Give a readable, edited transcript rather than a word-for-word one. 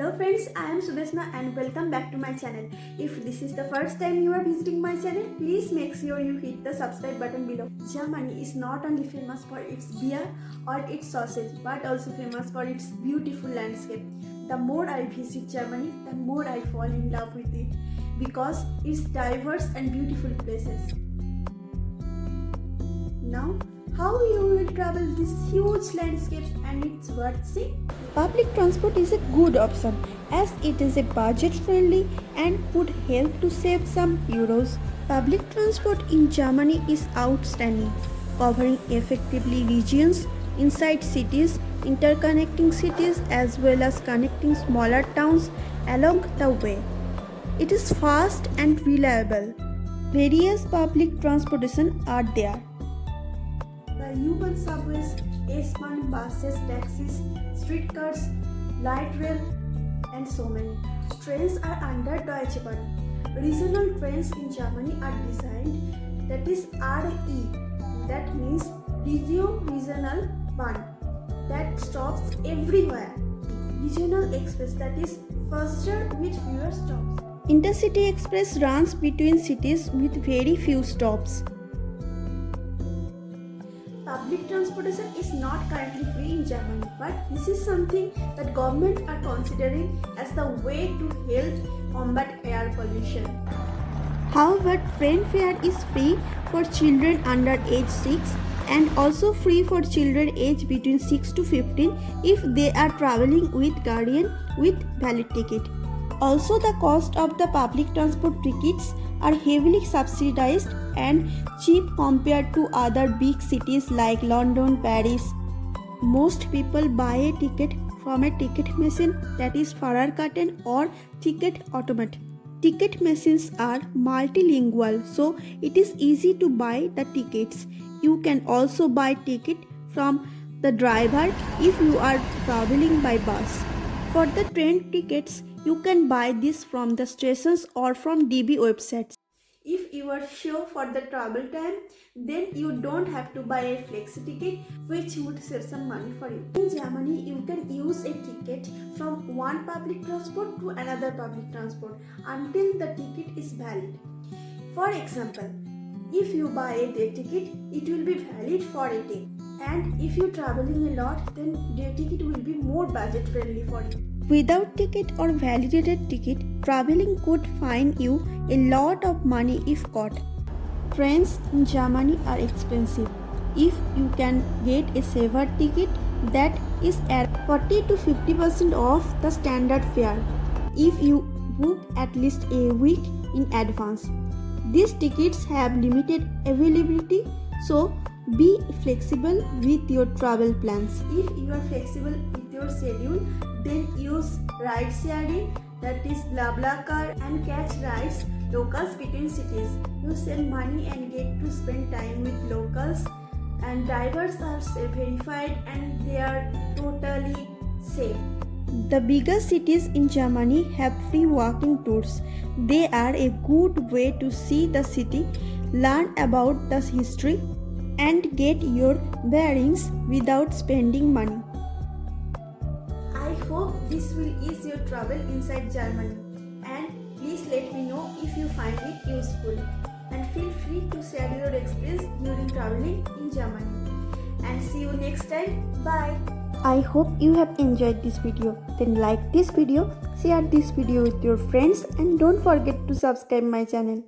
Hello friends, I am Subesna and welcome back to my channel. If this is the first time you are visiting my channel, please make sure you hit the subscribe button below. Germany is not only famous for its beer or its sausage, but also famous for its beautiful landscape. The more I visit Germany, the more I fall in love with it because it's diverse and beautiful places. Now, how you will travel this huge landscape and it's worth seeing? Public transport is a good option as it is a budget friendly and could help to save some euros. Public transport in Germany is outstanding, covering effectively regions inside cities, interconnecting cities as well as connecting smaller towns along the way. It is fast and reliable. Various public transportation are there. The U-Bahn subways, S-Bahn buses, taxis, streetcars, light rail, and so many. Trains are under Deutsche Bahn. Regional trains in Germany are designed, that is RE, that means Regional Bahn, that stops everywhere. Regional Express, that is faster with fewer stops. Intercity Express runs between cities with very few stops. Public transportation is not currently free in Germany, but this is something that government are considering as the way to help combat air pollution. However, train fare is free for children under age 6 and also free for children aged between 6 to 15 if they are traveling with guardian with valid ticket. Also, the cost of the public transport tickets are heavily subsidized and cheap compared to other big cities like London, Paris. Most people buy a ticket from a ticket machine, that is Fahrkarten or ticket automat. Ticket machines are multilingual, so it is easy to buy the tickets. You can also buy ticket from the driver if you are traveling by bus. For the train tickets, you can buy this from the stations or from DB websites. If you are sure for the travel time, then you don't have to buy a flexi ticket, which would save some money for you. In Germany, you can use a ticket from one public transport to another public transport until the ticket is valid. For example, if you buy a day ticket, it will be valid for a day. And if you're traveling a lot, then day ticket will be more budget friendly for you. Without ticket or validated ticket, traveling could fine you a lot of money if caught. Trains in Germany are expensive. If you can get a saver ticket, that is at 40 to 50% off the standard fare if you book at least a week in advance. These tickets have limited availability, so be flexible with your travel plans. If you are flexible with your schedule, then use ride sharing, that is BlaBlaCar, and catch rides locals between cities. You save money and get to spend time with locals, and drivers are verified and they are totally safe. The bigger cities in Germany have free walking tours. They are a good way to see the city, learn about the history, and get your bearings without spending money. I hope this will ease your travel inside Germany, and please let me know if you find it useful, and feel free to share your experience during traveling in Germany. And see you next time. Bye. I hope you have enjoyed this video. Then like this video, share this video with your friends, and don't forget to subscribe my channel.